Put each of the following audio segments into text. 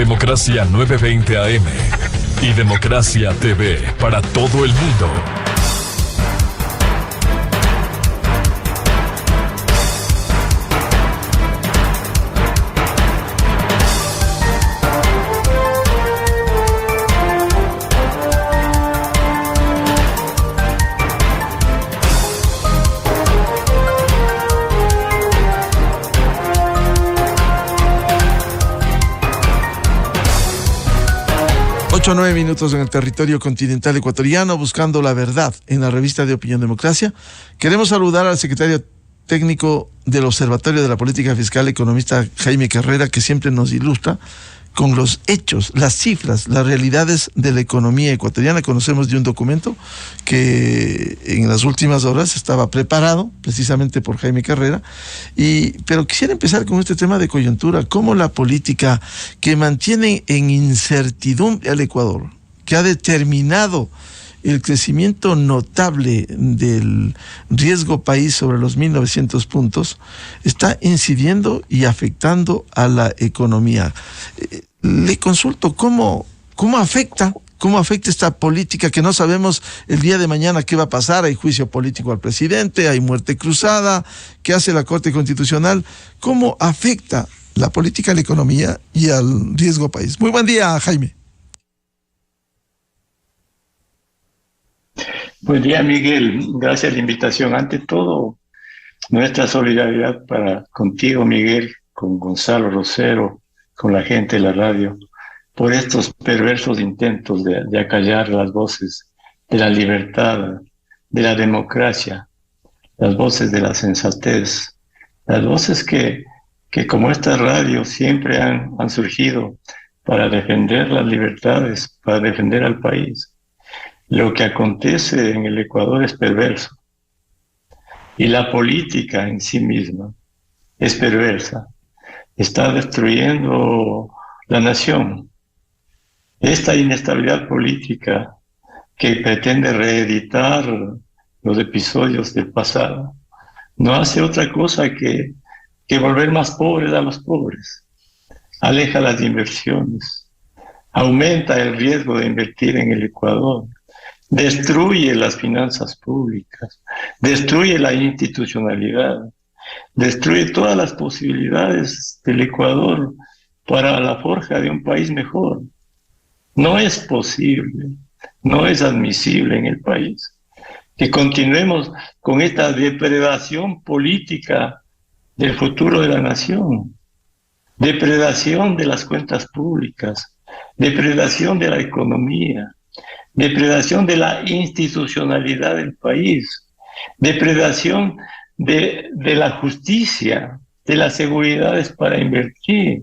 Democracia 920 AM y Democracia TV para todo el mundo. Ocho a 9 minutos en el territorio continental ecuatoriano, buscando la verdad en la revista de Opinión Democracia. Queremos saludar al secretario técnico del Observatorio de la Política Fiscal, economista Jaime Carrera, que siempre nos ilustra con los hechos, las cifras, las realidades de la economía ecuatoriana. Conocemos de un documento que en las últimas horas estaba preparado precisamente por Jaime Carrera, pero quisiera empezar con este tema de coyuntura, cómo la política que mantiene en incertidumbre al Ecuador, que ha determinado el crecimiento notable del riesgo país sobre los 1.900 puntos, está incidiendo y afectando a la economía. Le consulto, ¿cómo afecta esta política que no sabemos el día de mañana qué va a pasar? Hay juicio político al presidente, hay muerte cruzada, ¿qué hace la Corte Constitucional? ¿Cómo afecta la política a la economía y al riesgo país? Muy buen día, Jaime. Buen día, Miguel. Gracias a la invitación. Ante todo, nuestra solidaridad contigo, Miguel, con Gonzalo Rosero, con la gente de la radio, por estos perversos intentos de acallar las voces de la libertad, de la democracia, las voces de la sensatez, las voces que como esta radio siempre han surgido para defender las libertades, para defender al país. Lo que acontece en el Ecuador es perverso y la política en sí misma es perversa. Está destruyendo la nación. Esta inestabilidad política que pretende reeditar los episodios del pasado no hace otra cosa que volver más pobres a los pobres. Aleja las inversiones, aumenta el riesgo de invertir en el Ecuador, destruye las finanzas públicas, destruye la institucionalidad, destruye todas las posibilidades del Ecuador para la forja de un país mejor. No es posible, no es admisible en el país que continuemos con esta depredación política del futuro de la nación, depredación de las cuentas públicas, depredación de la economía, depredación de la institucionalidad del país, depredación de la justicia, de las seguridades para invertir,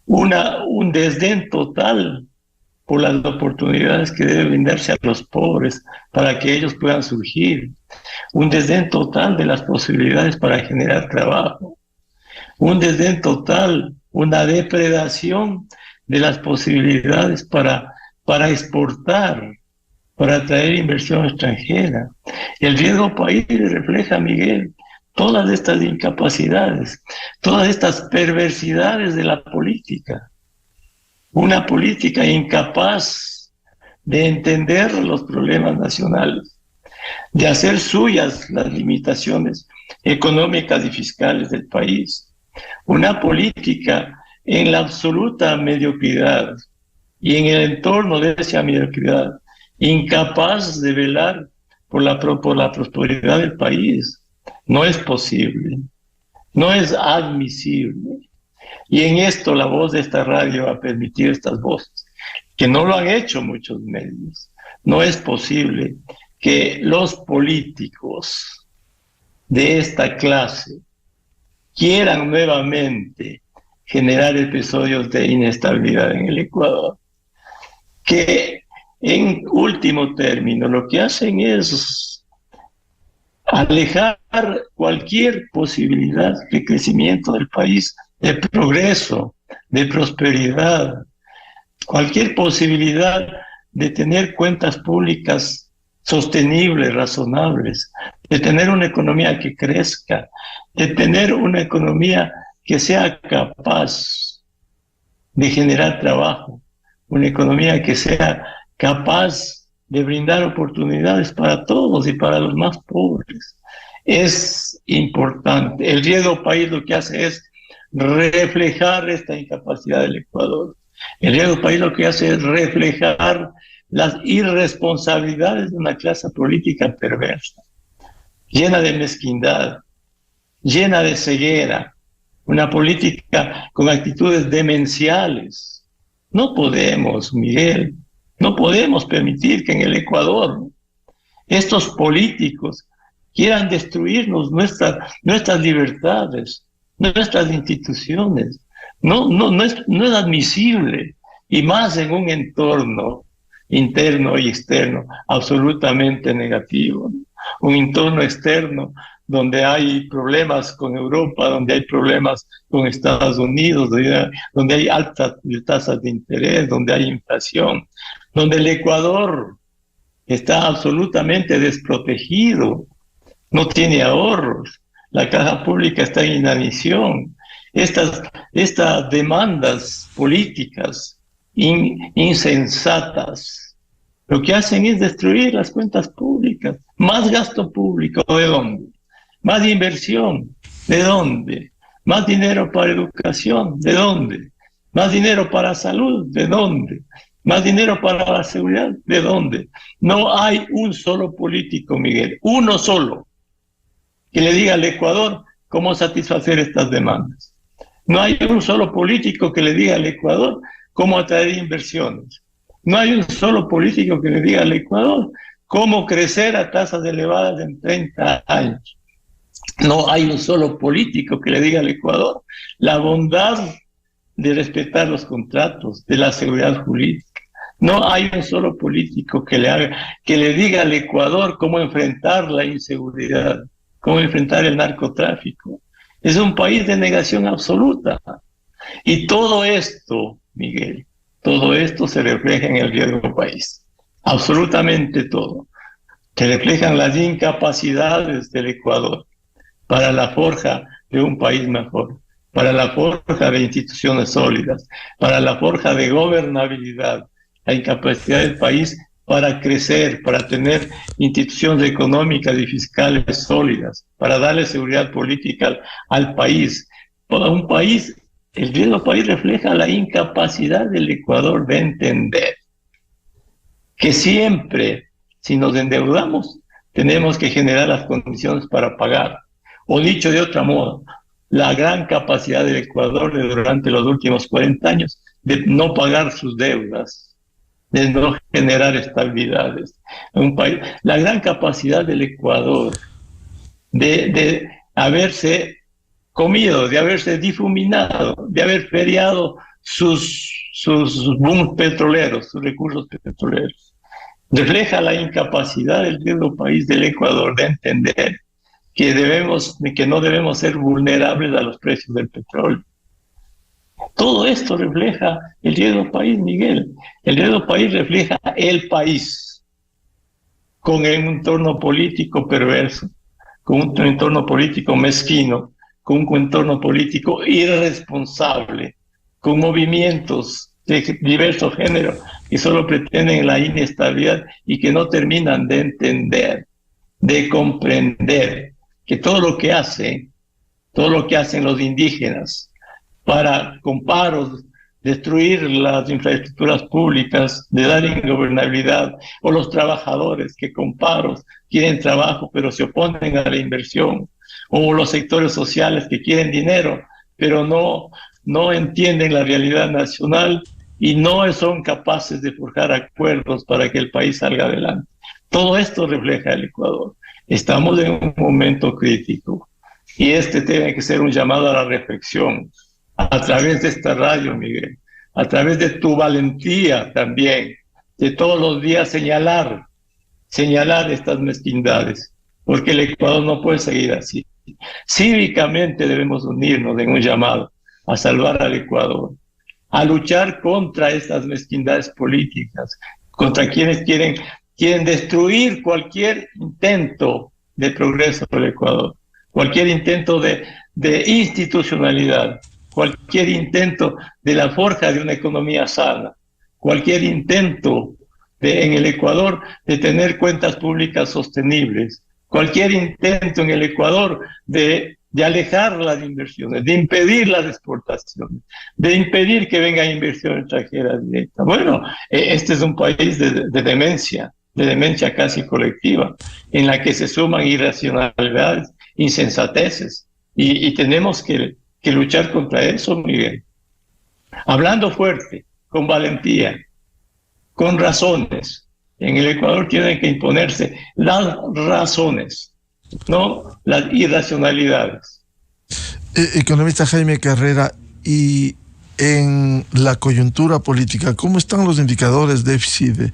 un desdén total por las oportunidades que deben brindarse a los pobres para que ellos puedan surgir, un desdén total de las posibilidades para generar trabajo, un desdén total, una depredación de las posibilidades para exportar, para atraer inversión extranjera. El riesgo país refleja, Miguel, todas estas incapacidades, todas estas perversidades de la política. Una política incapaz de entender los problemas nacionales, de hacer suyas las limitaciones económicas y fiscales del país. Una política en la absoluta mediocridad y en el entorno de esa mediocridad, incapaz de velar por la prosperidad del país. No es posible, no es admisible. Y en esto la voz de esta radio ha permitido estas voces, que no lo han hecho muchos medios. No es posible que los políticos de esta clase quieran nuevamente generar episodios de inestabilidad en el Ecuador, que en último término lo que hacen es alejar cualquier posibilidad de crecimiento del país, de progreso, de prosperidad, cualquier posibilidad de tener cuentas públicas sostenibles, razonables, de tener una economía que crezca, de tener una economía que sea capaz de generar trabajo, una economía que sea capaz de brindar oportunidades para todos y para los más pobres. Es importante. El riesgo país lo que hace es reflejar esta incapacidad del Ecuador. El riesgo país lo que hace es reflejar las irresponsabilidades de una clase política perversa, llena de mezquindad, llena de ceguera, una política con actitudes demenciales. No podemos, Miguel, no podemos permitir que en el Ecuador estos políticos quieran destruirnos nuestras libertades, nuestras instituciones. No es admisible, y más en un entorno interno y externo absolutamente negativo. Un entorno externo donde hay problemas con Europa, donde hay problemas con Estados Unidos, donde hay altas tasas de interés, donde hay inflación, donde el Ecuador está absolutamente desprotegido, no tiene ahorros, la caja pública está en inanición. Estas demandas políticas insensatas lo que hacen es destruir las cuentas públicas. Más gasto público, ¿de dónde? Más inversión, ¿de dónde? Más dinero para educación, ¿de dónde? Más dinero para salud, ¿de dónde? Más dinero para la seguridad, ¿de dónde? No hay un solo político, Miguel, uno solo, que le diga al Ecuador cómo satisfacer estas demandas. No hay un solo político que le diga al Ecuador cómo atraer inversiones. No hay un solo político que le diga al Ecuador cómo crecer a tasas elevadas en 30 años. No hay un solo político que le diga al Ecuador la bondad de respetar los contratos, de la seguridad jurídica. No hay un solo político que le diga al Ecuador cómo enfrentar la inseguridad, cómo enfrentar el narcotráfico. Es un país de negación absoluta. Y todo esto, Miguel, todo esto se refleja en el riesgo país. Absolutamente todo. Se reflejan las incapacidades del Ecuador para la forja de un país mejor, para la forja de instituciones sólidas, para la forja de gobernabilidad, la incapacidad del país para crecer, para tener instituciones económicas y fiscales sólidas, para darle seguridad política al país. Para un país, el riesgo país refleja la incapacidad del Ecuador de entender que siempre, si nos endeudamos, tenemos que generar las condiciones para pagar. O dicho de otra modo, la gran capacidad del Ecuador durante los últimos 40 años de no pagar sus deudas, de no generar estabilidades. Un país, la gran capacidad del Ecuador de haberse comido, de haberse difuminado, de haber feriado sus booms petroleros, sus recursos petroleros. Refleja la incapacidad del riesgo país del Ecuador de entender que no debemos ser vulnerables a los precios del petróleo. Todo esto refleja el riesgo país, Miguel. El riesgo país refleja el país con un entorno político perverso, con un entorno político mezquino, con un entorno político irresponsable, con movimientos de diversos géneros que solo pretenden la inestabilidad y que no terminan de entender, de comprender que todo lo que hacen los indígenas para, con paros, destruir las infraestructuras públicas, de dar ingobernabilidad, o los trabajadores que con paros quieren trabajo pero se oponen a la inversión, o los sectores sociales que quieren dinero pero no entienden la realidad nacional y no son capaces de forjar acuerdos para que el país salga adelante. Todo esto refleja el Ecuador. Estamos en un momento crítico y tiene que ser un llamado a la reflexión a través de esta radio, Miguel, a través de tu valentía también, de todos los días señalar estas mezquindades, porque el Ecuador no puede seguir así. Cívicamente debemos unirnos en un llamado a salvar al Ecuador, a luchar contra estas mezquindades políticas, contra quienes quieren destruir cualquier intento de progreso del Ecuador, cualquier intento de institucionalidad, cualquier intento de la forja de una economía sana, cualquier intento en el Ecuador de tener cuentas públicas sostenibles, cualquier intento en el Ecuador de alejar las inversiones, de impedir las exportaciones, de impedir que venga inversión extranjera directa. Bueno, este es un país de demencia casi colectiva, en la que se suman irracionalidades, insensateces, y tenemos que luchar contra eso, Miguel. Hablando fuerte, con valentía, con razones. En el Ecuador tienen que imponerse las razones, no las irracionalidades. Economista Jaime Carrera, y en la coyuntura política, ¿cómo están los indicadores déficit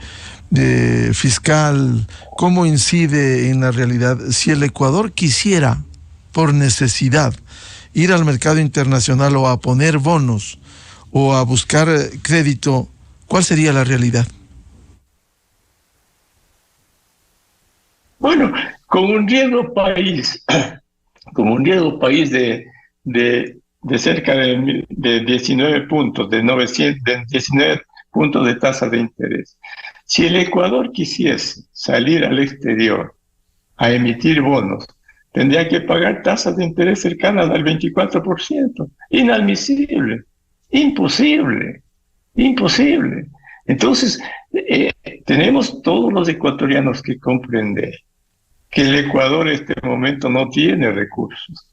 de fiscal? ¿Cómo incide en la realidad? Si el Ecuador quisiera, por necesidad, ir al mercado internacional o a poner bonos o a buscar crédito, ¿cuál sería la realidad? Bueno, con un riesgo país de cerca de 19 puntos, de 19 puntos de tasa de interés. Si el Ecuador quisiese salir al exterior a emitir bonos, tendría que pagar tasas de interés cercanas al 24%. Inadmisible, imposible. Entonces, tenemos todos los ecuatorianos que comprender que el Ecuador en este momento no tiene recursos,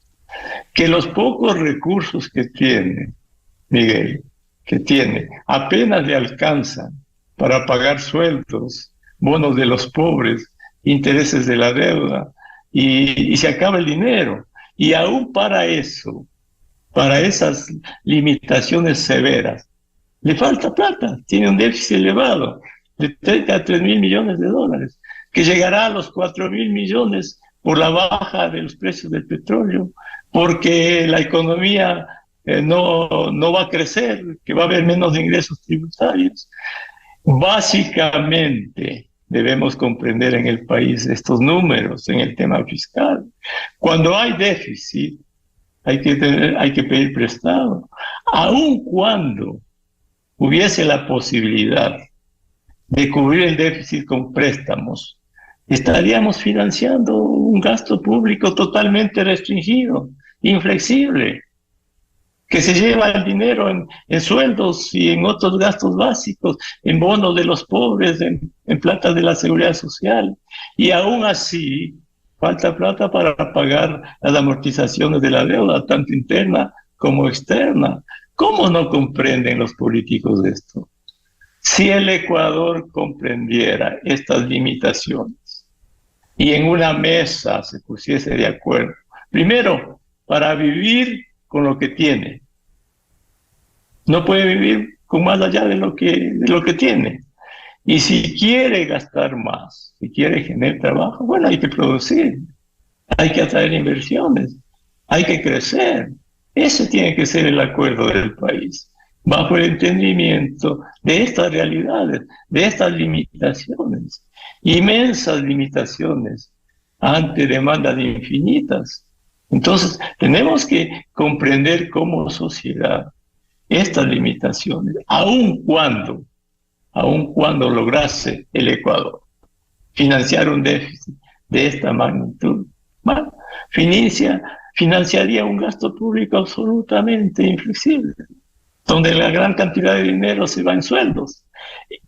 que los pocos recursos que tiene, Miguel, apenas le alcanzan para pagar sueldos, bonos de los pobres, intereses de la deuda, y se acaba el dinero. Y aún para eso, para esas limitaciones severas, le falta plata, tiene un déficit elevado de 30 a 3 mil millones de dólares, que llegará a los 4 mil millones por la baja de los precios del petróleo, porque la economía no va a crecer, que va a haber menos ingresos tributarios. Básicamente, debemos comprender en el país estos números en el tema fiscal. Cuando hay déficit, hay que pedir prestado, aun cuando hubiese la posibilidad de cubrir el déficit con préstamos, estaríamos financiando un gasto público totalmente restringido, inflexible, que se lleva el dinero en sueldos y en otros gastos básicos, en bonos de los pobres, en plata de la seguridad social. Y aún así, falta plata para pagar las amortizaciones de la deuda, tanto interna como externa. ¿Cómo no comprenden los políticos de esto? Si el Ecuador comprendiera estas limitaciones y en una mesa se pusiese de acuerdo, primero, para vivir con lo que tiene. No puede vivir con más allá de lo que tiene. Y si quiere gastar más, si quiere generar trabajo, bueno, hay que producir, hay que atraer inversiones, hay que crecer. Ese tiene que ser el acuerdo del país, bajo el entendimiento de estas realidades, de estas limitaciones, inmensas limitaciones ante demandas infinitas. Entonces, tenemos que comprender como sociedad estas limitaciones, aun cuando lograse el Ecuador financiar un déficit de esta magnitud, bueno, financiaría un gasto público absolutamente inflexible, donde la gran cantidad de dinero se va en sueldos.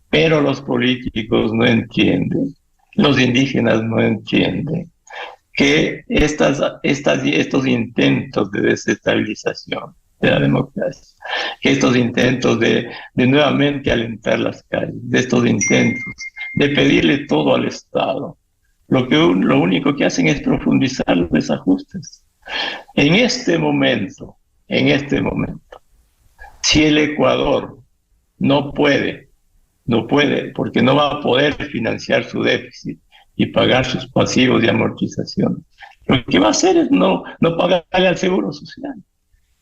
Pero los políticos no entienden, los indígenas no entienden que estos intentos de desestabilización de la democracia, que estos intentos de nuevamente alentar las calles, de estos intentos de pedirle todo al Estado, lo único que hacen es profundizar los desajustes. En este momento, si el Ecuador no puede, porque no va a poder financiar su déficit y pagar sus pasivos de amortización, lo que va a hacer es no pagarle al Seguro Social.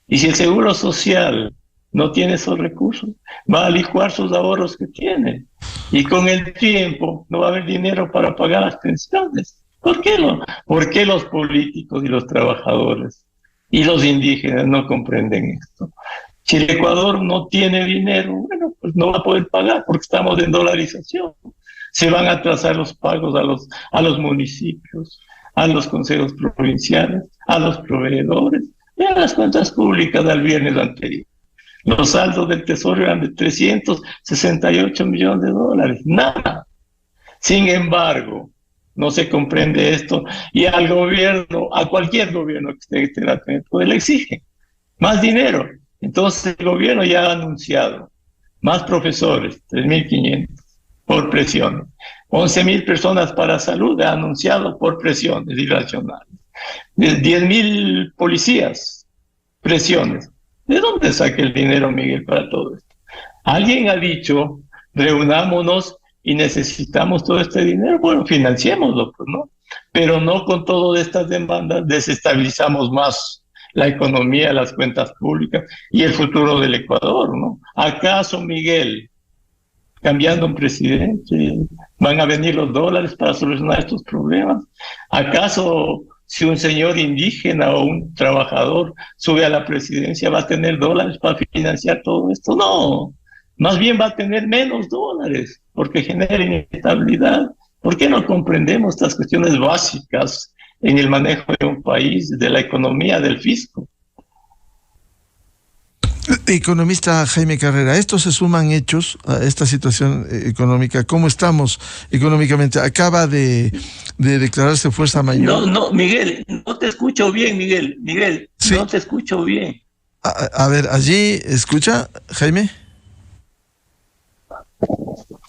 Y si el Seguro Social no tiene esos recursos, va a licuar sus ahorros que tiene. Y con el tiempo no va a haber dinero para pagar las pensiones. ¿Por qué los políticos y los trabajadores Y los indígenas no comprenden esto. Si el Ecuador no tiene dinero, bueno, pues no va a poder pagar porque estamos en dolarización. Se van a atrasar los pagos a los municipios, a los consejos provinciales, a los proveedores y a las cuentas públicas del viernes anterior. Los saldos del Tesoro eran de 368 millones de dólares, nada. Sin embargo, no se comprende esto y al gobierno, a cualquier gobierno que esté en este tratamiento, le exige más dinero. Entonces el gobierno ya ha anunciado más profesores, 3.500 por presiones, 11.000 personas para salud ha anunciado por presiones irracionales, 10.000 policías, presiones. ¿De dónde saca el dinero, Miguel, para todo esto? Alguien ha dicho, reunámonos y necesitamos todo este dinero. Bueno, financiémoslo, pues, ¿no? Pero no con todas estas demandas desestabilizamos más la economía, las cuentas públicas y el futuro del Ecuador, ¿no? ¿Acaso, Miguel, cambiando un presidente, van a venir los dólares para solucionar estos problemas? ¿Acaso si un señor indígena o un trabajador sube a la presidencia va a tener dólares para financiar todo esto? No, más bien va a tener menos dólares porque genera inestabilidad. ¿Por qué no comprendemos estas cuestiones básicas en el manejo de un país, de la economía, del fisco? Economista Jaime Carrera, ¿estos se suman hechos a esta situación económica? ¿Cómo estamos económicamente? Acaba de declararse fuerza mayor. No, Miguel, no te escucho bien, Miguel, sí. No te escucho bien. A ver, allí, ¿escucha, Jaime?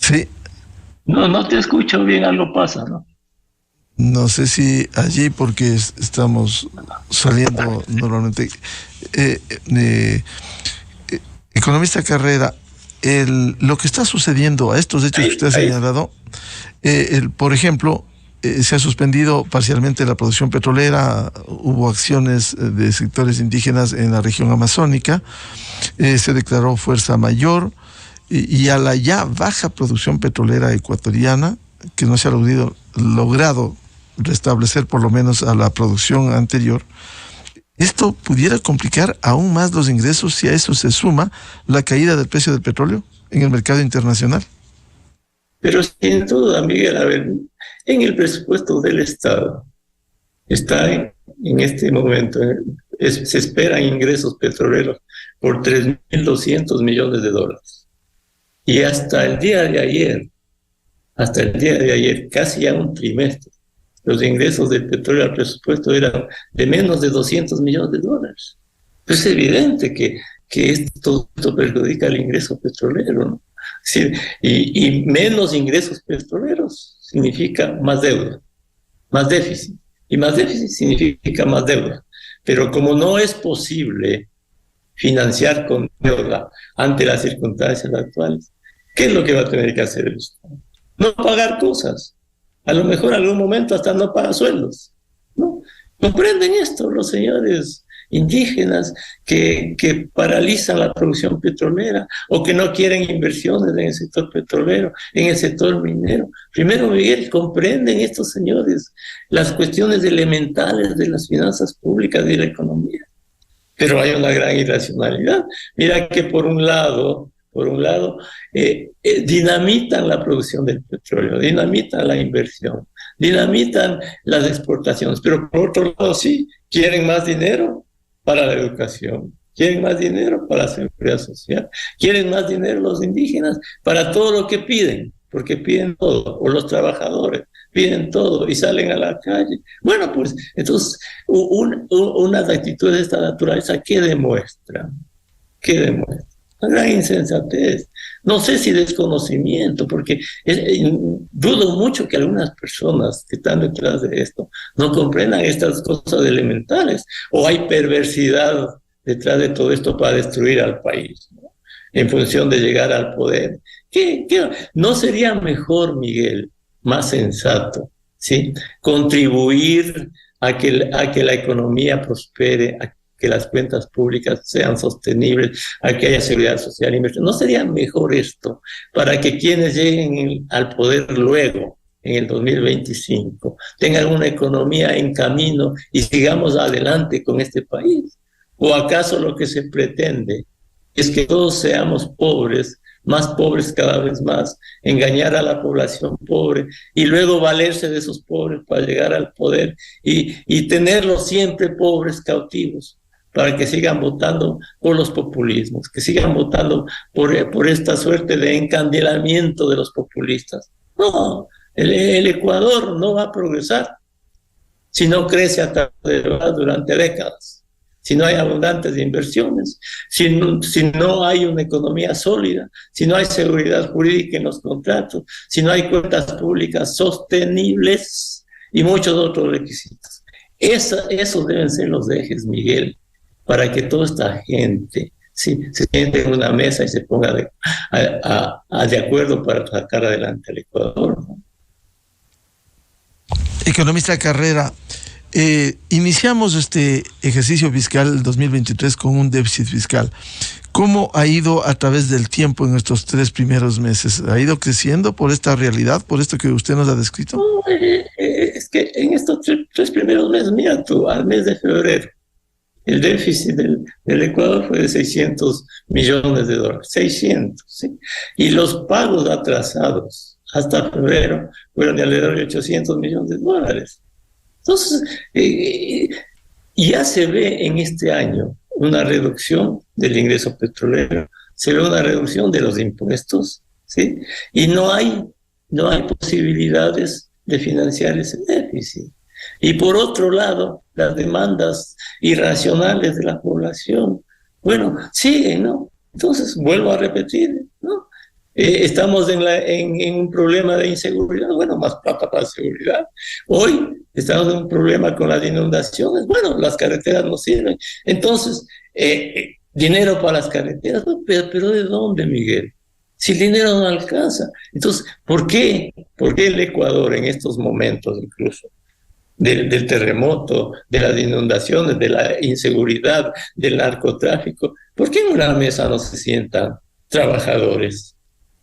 Sí. No te escucho bien, algo pasa, ¿no? No sé si allí, porque estamos saliendo normalmente. Economista Carrera, lo que está sucediendo a estos hechos que usted ha señalado, por ejemplo, se ha suspendido parcialmente la producción petrolera, hubo acciones de sectores indígenas en la región amazónica, se declaró fuerza mayor y a la ya baja producción petrolera ecuatoriana, que no se ha logrado restablecer por lo menos a la producción anterior. ¿Esto pudiera complicar aún más los ingresos si a eso se suma la caída del precio del petróleo en el mercado internacional? Pero sin duda, Miguel, a ver, en el presupuesto del Estado está en este momento, se esperan ingresos petroleros por 3.200 millones de dólares. Y hasta el día de ayer, casi ya un trimestre, los ingresos del petróleo al presupuesto eran de menos de 200 millones de dólares. Pues es evidente que esto perjudica el ingreso petrolero, ¿no? Sí, y menos ingresos petroleros significa más deuda, más déficit. Y más déficit significa más deuda. Pero como no es posible financiar con deuda ante las circunstancias actuales, ¿qué es lo que va a tener que hacer el Estado? No pagar cosas. A lo mejor en algún momento hasta no paga sueldos, ¿no? ¿Comprenden esto los señores indígenas que paralizan la producción petrolera o que no quieren inversiones en el sector petrolero, en el sector minero? Primero, Miguel, ¿comprenden estos señores las cuestiones elementales de las finanzas públicas y de la economía? Pero hay una gran irracionalidad. Mira que por un lado, dinamitan la producción del petróleo, dinamitan la inversión, dinamitan las exportaciones, pero por otro lado sí, quieren más dinero para la educación, quieren más dinero para la seguridad social, quieren más dinero los indígenas para todo lo que piden, porque piden todo, o los trabajadores piden todo y salen a la calle. Bueno, pues entonces unas actitudes de esta naturaleza, ¿qué demuestran? Una gran insensatez, no sé si desconocimiento, porque dudo mucho que algunas personas que están detrás de esto no comprendan estas cosas elementales, o hay perversidad detrás de todo esto para destruir al país, ¿no? En función de llegar al poder. ¿No sería mejor, Miguel, más sensato, ¿sí?, contribuir a que la economía prospere, a que las cuentas públicas sean sostenibles, a que haya seguridad social e inversión? ¿No sería mejor esto para que quienes lleguen al poder luego, en el 2025, tengan una economía en camino y sigamos adelante con este país? ¿O acaso lo que se pretende es que todos seamos pobres, más pobres cada vez más, engañar a la población pobre y luego valerse de esos pobres para llegar al poder y tenerlos siempre pobres cautivos para que sigan votando por los populismos, que sigan votando por esta suerte de encandilamiento de los populistas? No, el Ecuador no va a progresar si no crece hasta durante décadas, si no hay abundantes inversiones, si no hay una economía sólida, si no hay seguridad jurídica en los contratos, si no hay cuentas públicas sostenibles y muchos otros requisitos. Esos deben ser los ejes, Miguel, para que toda esta gente se siente en una mesa y se ponga de acuerdo para sacar adelante al Ecuador, ¿no? Economista Carrera, iniciamos este ejercicio fiscal 2023 con un déficit fiscal. ¿Cómo ha ido a través del tiempo en estos 3 primeros meses? ¿Ha ido creciendo por esta realidad, por esto que usted nos ha descrito? No, es que en estos tres primeros meses, mira tú, al mes de febrero, el déficit del Ecuador fue de $600 millones. 600, ¿sí? Y los pagos atrasados hasta febrero fueron de alrededor de $800 millones. Entonces, ya se ve en este año una reducción del ingreso petrolero, se ve una reducción de los impuestos, ¿sí? Y no hay posibilidades de financiar ese déficit. Y por otro lado, las demandas irracionales de la población, bueno, siguen, ¿no? Entonces, vuelvo a repetir, ¿no? Estamos en un problema de inseguridad, bueno, más plata para seguridad. Hoy estamos en un problema con las inundaciones, bueno, las carreteras no sirven. Entonces, dinero para las carreteras, ¿no? Pero ¿de dónde, Miguel? Si el dinero no alcanza. Entonces, ¿por qué el Ecuador en estos momentos incluso del terremoto, de las inundaciones, de la inseguridad, del narcotráfico, por qué en una mesa no se sientan trabajadores,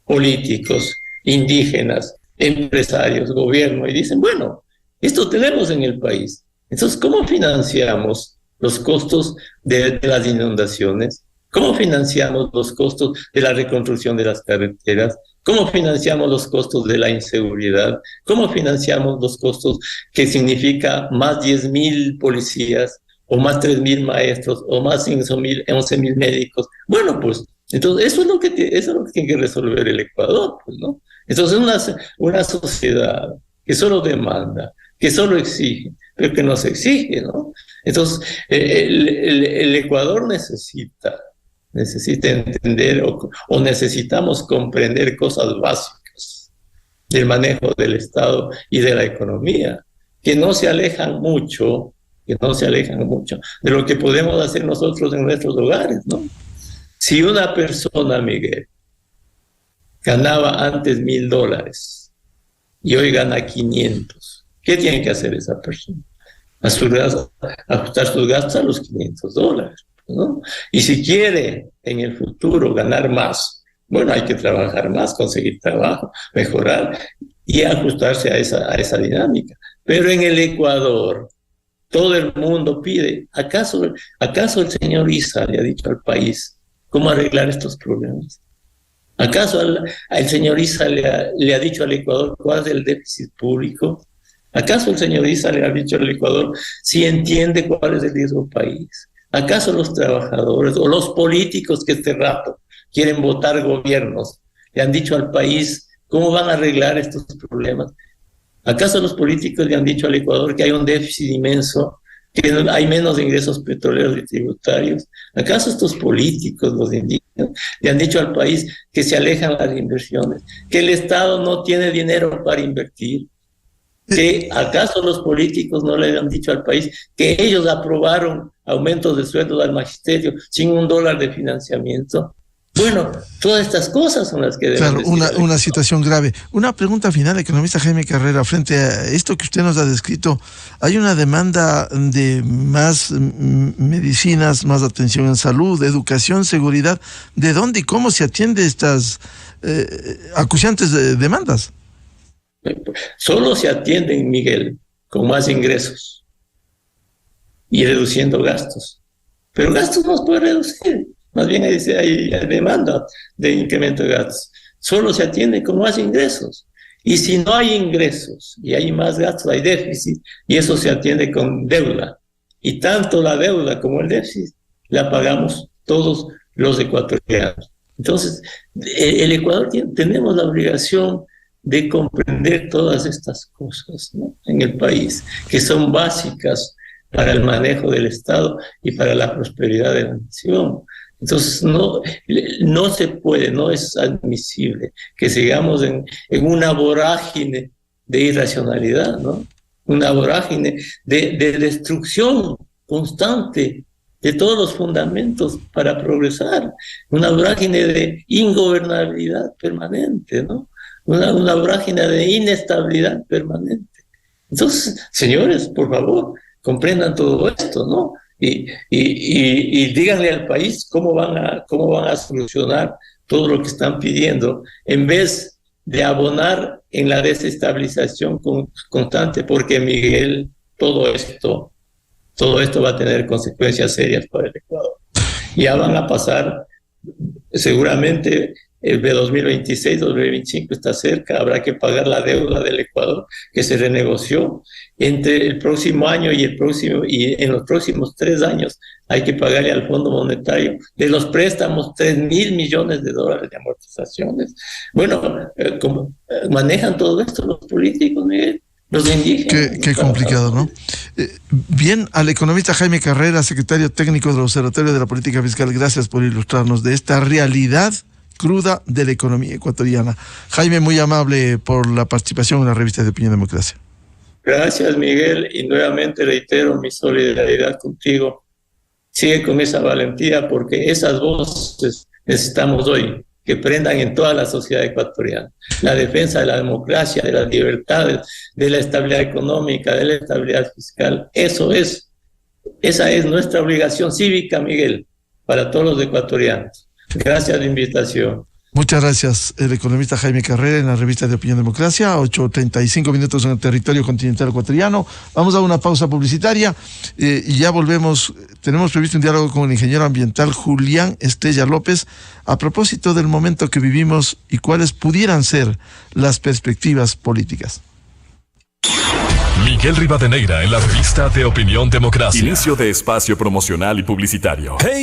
políticos, indígenas, empresarios, gobierno, y dicen, bueno, esto tenemos en el país? Entonces, ¿cómo financiamos los costos de las inundaciones? ¿Cómo financiamos los costos de la reconstrucción de las carreteras? ¿Cómo financiamos los costos de la inseguridad? ¿Cómo financiamos los costos que significa más 10.000 policías, o más 3.000 maestros, o más 11.000 médicos? Bueno, pues, entonces eso es lo que tiene que resolver el Ecuador, pues, ¿no? Entonces una sociedad que solo demanda, que solo exige, pero que no se exige, ¿no? Entonces el Ecuador necesita entender o necesitamos comprender cosas básicas del manejo del Estado y de la economía, que no se alejan mucho de lo que podemos hacer nosotros en nuestros hogares, ¿no? Si una persona, Miguel, ganaba antes $1,000 y hoy gana 500, ¿qué tiene que hacer esa persona? Ajustar sus gastos a los $500, ¿no? Y si quiere en el futuro ganar más, bueno, hay que trabajar más, conseguir trabajo, mejorar y ajustarse a esa dinámica. Pero en el Ecuador, todo el mundo pide. ¿Acaso el señor Issa le ha dicho al país cómo arreglar estos problemas? ¿Acaso el señor Issa le ha dicho al Ecuador cuál es el déficit público? ¿Acaso el señor Issa le ha dicho al Ecuador si entiende cuál es el riesgo país? ¿Acaso los trabajadores o los políticos que este rato quieren votar gobiernos le han dicho al país cómo van a arreglar estos problemas? ¿Acaso los políticos le han dicho al Ecuador que hay un déficit inmenso, que hay menos ingresos petroleros y tributarios? ¿Acaso estos políticos, los indígenas, le han dicho al país que se alejan las inversiones, que el Estado no tiene dinero para invertir? ¿Que acaso los políticos no le han dicho al país que ellos aprobaron aumentos de sueldo al magisterio sin $1 de financiamiento? Bueno, todas estas cosas son las que deben Claro, una situación grave. Una pregunta final, economista Jaime Carrera, frente a esto que usted nos ha descrito, ¿hay una demanda de más medicinas, más atención en salud, educación, seguridad? ¿De dónde y cómo se atiende estas acuciantes demandas? Solo se atienden, Miguel, con más ingresos y reduciendo gastos. Pero gastos no se puede reducir. Más bien hay demanda de incremento de gastos. Solo se atiende con más ingresos. Y si no hay ingresos y hay más gastos, hay déficit, y eso se atiende con deuda. Y tanto la deuda como el déficit la pagamos todos los ecuatorianos. Entonces, el Ecuador tenemos la obligación de comprender todas estas cosas, ¿no?, en el país, que son básicas para el manejo del Estado y para la prosperidad de la nación. Entonces, no se puede, no es admisible que sigamos en una vorágine de irracionalidad, ¿no? Una vorágine de destrucción constante de todos los fundamentos para progresar, una vorágine de ingobernabilidad permanente, ¿no? Una vorágine de inestabilidad permanente. Entonces, señores, por favor, comprendan todo esto, ¿no? Y díganle al país cómo van a solucionar todo lo que están pidiendo, en vez de abonar en la desestabilización constante, porque, Miguel, todo esto va a tener consecuencias serias para el Ecuador. Ya van a pasar, seguramente, el de 2026, 2025 está cerca, habrá que pagar la deuda del Ecuador que se renegoció entre el próximo año y en los próximos 3 años hay que pagarle al Fondo Monetario de los préstamos $3.000 millones de amortizaciones. Bueno, ¿cómo manejan todo esto los políticos, Miguel? Los indígenas. Qué complicado, ¿no? Bien, al economista Jaime Carrera, secretario técnico del Observatorio de la Política Fiscal, gracias por ilustrarnos de esta realidad cruda de la economía ecuatoriana. Jaime, muy amable por la participación en la revista de Opinión Democracia. Gracias, Miguel, y nuevamente reitero mi solidaridad contigo. Sigue con esa valentía, porque esas voces necesitamos hoy que prendan en toda la sociedad ecuatoriana. La defensa de la democracia, de las libertades, de la estabilidad económica, de la estabilidad fiscal. Esa es nuestra obligación cívica, Miguel, para todos los ecuatorianos. Gracias por la invitación. Muchas gracias, el economista Jaime Carrera en la revista de Opinión Democracia. 8:35 minutos en el territorio continental ecuatoriano. Vamos a una pausa publicitaria y ya volvemos. Tenemos previsto un diálogo con el ingeniero ambiental Julián Estella López a propósito del momento que vivimos y cuáles pudieran ser las perspectivas políticas. Miguel Rivadeneira en la revista de Opinión Democracia. Inicio de espacio promocional y publicitario. Hey.